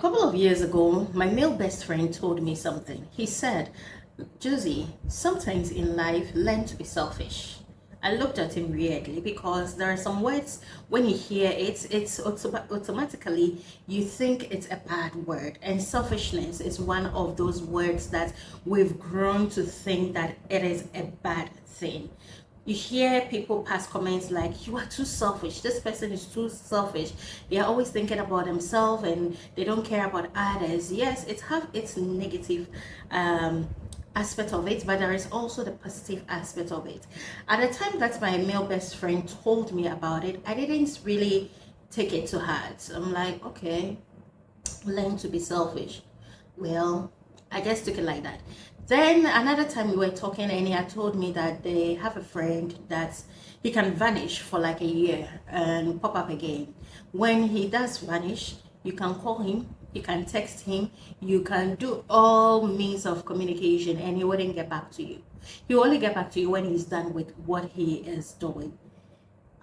couple of years ago, my male best friend told me something. He said, Josie, sometimes in life, learn to be selfish. I looked at him weirdly because there are some words when you hear it, automatically you think it's a bad word. And selfishness is one of those words that we've grown to think that it is a bad thing. You hear people pass comments like, you are too selfish, this person is too selfish, they are always thinking about themselves and they don't care about others. Yes, it have its negative aspect of it, but there is also the positive aspect of it. At the time that my male best friend told me about it, I didn't really take it to heart. I'm like, okay, learn to be selfish. Well, I just took it like that. Then another time we were talking, and he had told me that they have a friend that he can vanish for like a year and pop up again. When he does vanish, you can call him, you can text him, you can do all means of communication, and he wouldn't get back to you. He will only get back to you when he's done with what he is doing.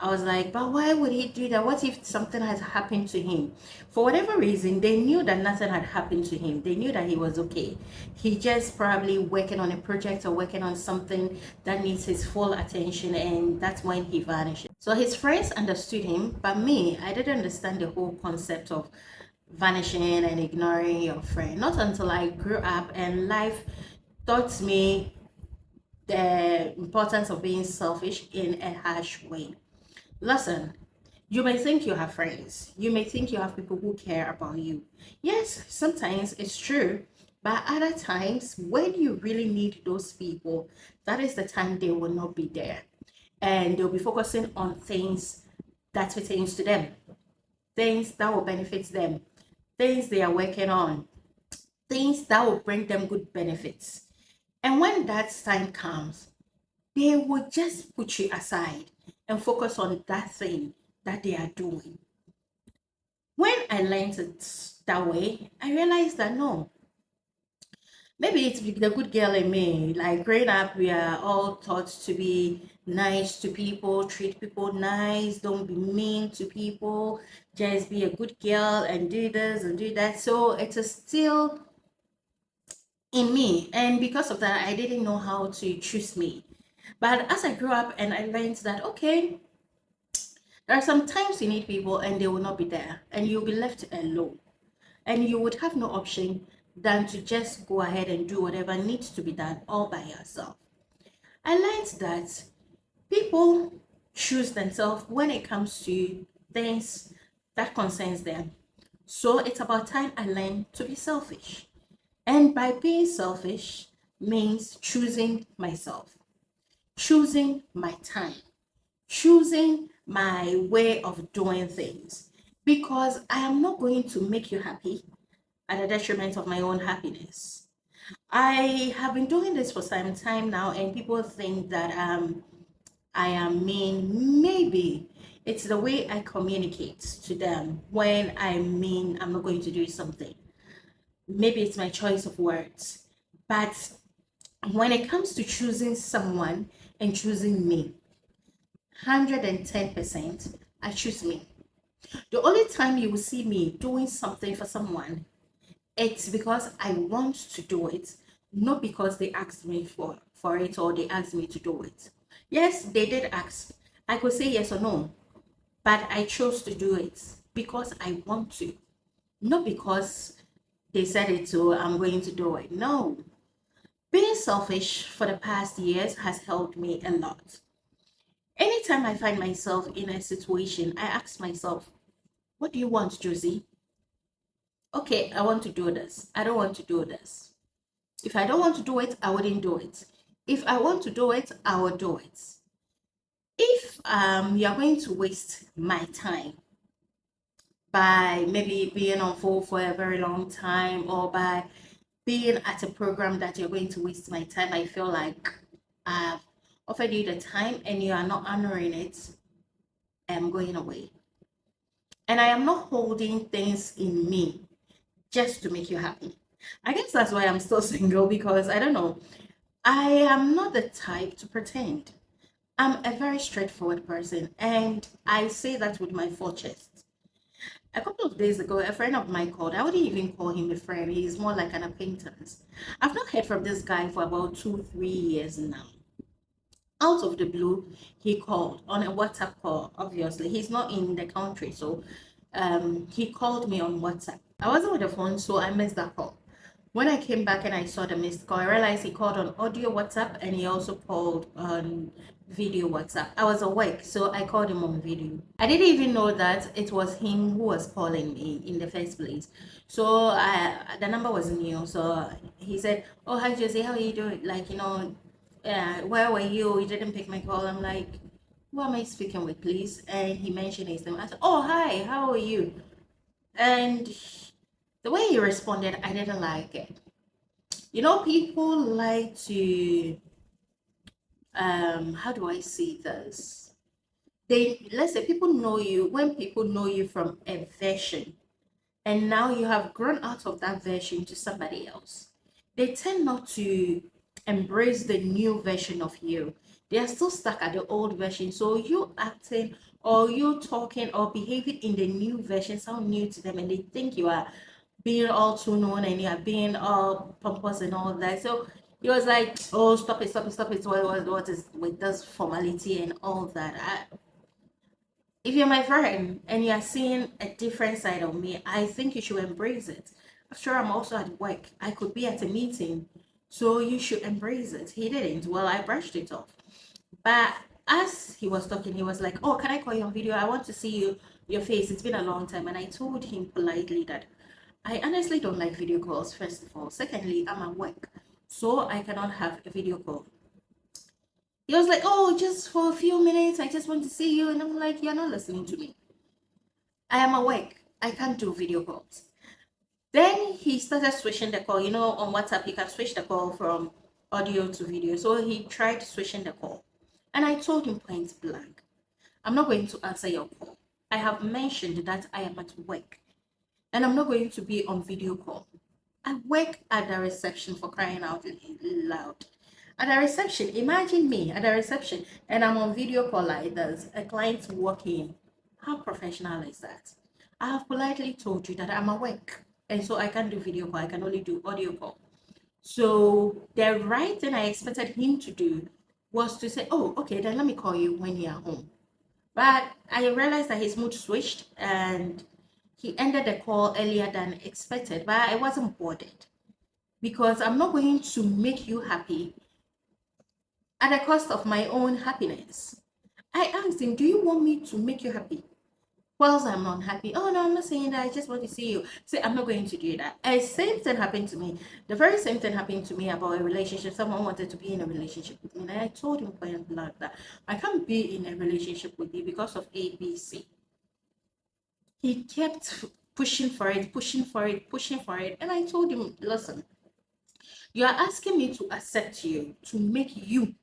I was like, but why would he do that? What if something has happened to him? For whatever reason, they knew that nothing had happened to him. They knew that he was okay. He just probably working on a project or working on something that needs his full attention, and that's when he vanished. So his friends understood him, but me, I didn't understand the whole concept of vanishing and ignoring your friend. Not until I grew up and life taught me the importance of being selfish in a harsh way. Listen, you may think you have friends. You may think you have people who care about you. Yes, sometimes it's true. But other times, when you really need those people, that is the time they will not be there. And they'll be focusing on things that pertains to them, things that will benefit them, things they are working on, things that will bring them good benefits. And when that time comes, they will just put you aside and focus on that thing that they are doing. When I learned it that way, I realized that no, maybe it's the good girl in me. Like growing up, we are all taught to be nice to people, treat people nice, don't be mean to people, just be a good girl and do this and do that. So it is still in me. And because of that, I didn't know how to choose me. But as I grew up and I learned that, okay, there are some times you need people and they will not be there and you'll be left alone. And you would have no option than to just go ahead and do whatever needs to be done all by yourself. I learned that people choose themselves when it comes to things that concerns them. So it's about time I learned to be selfish. And by being selfish means choosing myself, choosing my time, choosing my way of doing things, because I am not going to make you happy at the detriment of my own happiness. I have been doing this for some time now, and people think that I am mean. Maybe it's the way I communicate to them when I mean I'm not going to do something. Maybe it's my choice of words. But when it comes to choosing someone and choosing me, 110%, I choose me. The only time you will see me doing something for someone, it's because I want to do it, not because they asked me for it or they asked me to do it. Yes, they did ask. I could say yes or no, but I chose to do it because I want to, not because they said it, so I'm going to do it. No. Being selfish for the past years has helped me a lot. Anytime I find myself in a situation, I ask myself, what do you want, Josie? Okay, I want to do this. I don't want to do this. If I don't want to do it, I wouldn't do it. If I want to do it, I will do it. If you're going to waste my time by maybe being on phone for a very long time or by being at a program that you're going to waste my time, I feel like I've offered you the time and you are not honoring it, I'm going away. And I am not holding things in me just to make you happy. I guess that's why I'm still single because I don't know. I am not the type to pretend. I'm a very straightforward person and I say that with my full chest. A couple of days ago, a friend of mine called. I wouldn't even call him a friend. He's more like an acquaintance. I've not heard from this guy for about 2, 3 years now. Out of the blue, he called on a WhatsApp call. Obviously, he's not in the country, so he called me on WhatsApp. I wasn't with the phone, so I missed that call. When I came back and I saw the missed call, I realized he called on audio WhatsApp and he also called on video WhatsApp. I was awake, so I called him on video. I didn't even know that it was him who was calling me in the first place. So the number was new. So he said, "Oh, hi Josie, how are you doing? Like, where were you? You didn't pick my call." I'm like, "Who am I speaking with, please?" And he mentioned his name. I said, "Oh, hi, how are you?" And the way he responded, I didn't like it. People like to how do I say this? Let's say people know you when people know you from a version and now you have grown out of that version to somebody else. They tend not to embrace the new version of you. They are still stuck at the old version. So you acting or you talking or behaving in the new version sound new to them and they think you are being all too known and you are being all pompous and all that. So he was like, "Oh, stop it, stop it, stop it. What is with this formality and all that?" If you're my friend and you're seeing a different side of me, I think you should embrace it. After I'm also at work. I could be at a meeting. So you should embrace it. He didn't. Well, I brushed it off. But as he was talking, he was like, "Oh, can I call you on video? I want to see your face. It's been a long time." And I told him politely that I honestly don't like video calls, first of all. Secondly, I'm at work. So I cannot have a video call. He was like, "Oh, just for a few minutes, I just want to see you." And I'm like, "You're not listening to me. I am awake. I can't do video calls." Then he started switching the call. On WhatsApp, you can switch the call from audio to video. So he tried switching the call. And I told him point blank, "I'm not going to answer your call. I have mentioned that I am at work and I'm not going to be on video call. I work at the reception, for crying out loud. At the reception, imagine me at the reception and I'm on video call like this, a client walking. How professional is that? I have politely told you that I'm at work and so I can't do video call, I can only do audio call." So the right thing I expected him to do was to say, "Oh, okay, then let me call you when you're home." But I realized that his mood switched and he ended the call earlier than expected. But I wasn't bothered because I'm not going to make you happy at the cost of my own happiness. I asked him, "Do you want me to make you happy?" Whilst I'm not happy. "Oh no, I'm not saying that. I just want to see you." Say, I'm not going to do that. And same thing happened to me. The very same thing happened to me about a relationship. Someone wanted to be in a relationship with me, and I told him point blank that I can't be in a relationship with you because of ABC. He kept pushing for it, pushing for it, pushing for it, and I told him, "Listen, you are asking me to accept you to make you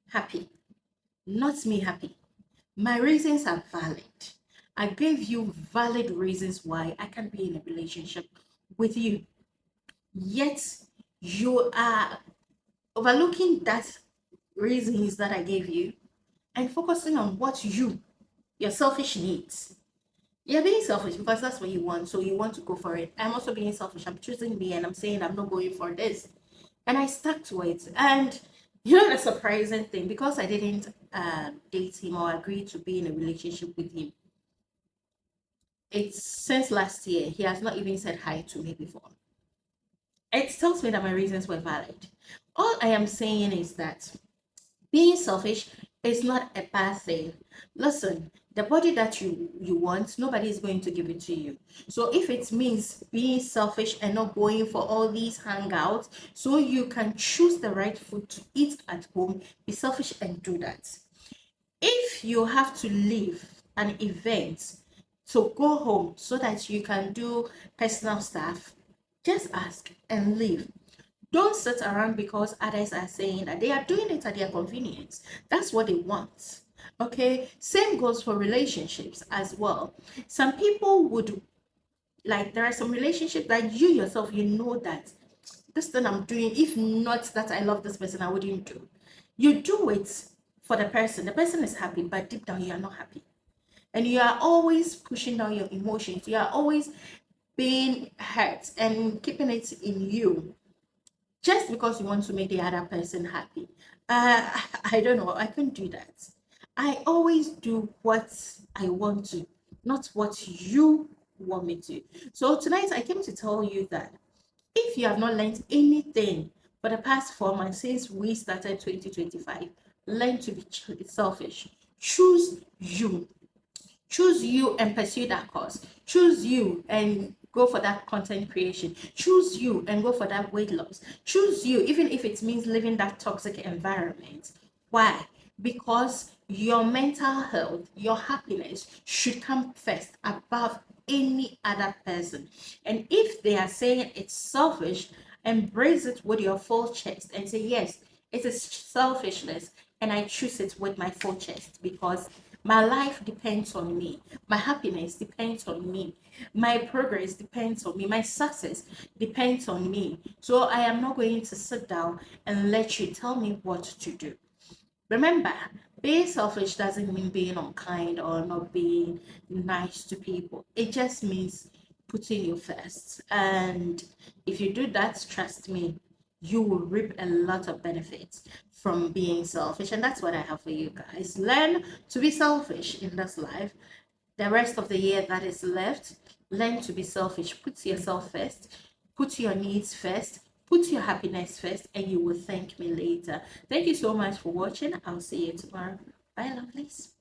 happy, not me happy. My reasons are valid. I gave you valid reasons why I can be in a relationship with you. Yet you are overlooking that reasons that I gave you and focusing on what your selfish needs. You're being selfish because that's what you want. So you want to go for it. I'm also being selfish. I'm choosing me and I'm saying I'm not going for this." And I stuck to it. And the surprising thing, because I didn't date him or agree to be in a relationship with him, it's since last year, he has not even said hi to me before. It tells me that my reasons were valid. All I am saying is that being selfish is not a bad thing. Listen, the body that you want, nobody is going to give it to you. So if it means being selfish and not going for all these hangouts so you can choose the right food to eat at home, be selfish and do that. If you have to leave an event to go home so that you can do personal stuff, just ask and leave. Don't sit around because others are saying that they are doing it at their convenience. That's what they want. Okay, same goes for relationships as well. Some people would like, there are some relationships that you yourself, that this thing I'm doing, if not that I love this person, I wouldn't do. You do it for the person is happy, but deep down you are not happy. and you are always pushing down your emotions, you are always being hurt and keeping it in you just because you want to make the other person happy. I don't know. I can't do that. I always do what I want to, not what you want me to. So tonight I came to tell you that if you have not learned anything for the past 4 months since we started 2025, learn to be selfish. Choose you. Choose you and pursue that course. Choose you and go for that content creation. Choose you and go for that weight loss. Choose you, even if it means living that toxic environment. Why? Because your mental health, your happiness should come first above any other person. And if they are saying it's selfish, embrace it with your full chest and say, yes, it is selfishness, and I choose it with my full chest because my life depends on me. My happiness depends on me. My progress depends on me. My success depends on me. So I am not going to sit down and let you tell me what to do. Remember, being selfish doesn't mean being unkind or not being nice to people. It just means putting you first. And if you do that, trust me, you will reap a lot of benefits from being selfish. And that's what I have for you guys. Learn to be selfish in this life. The rest of the year that is left, learn to be selfish. Put yourself first, put your needs first, put your happiness first, and you will thank me later. Thank you so much for watching. I'll see you tomorrow. Bye, lovelies.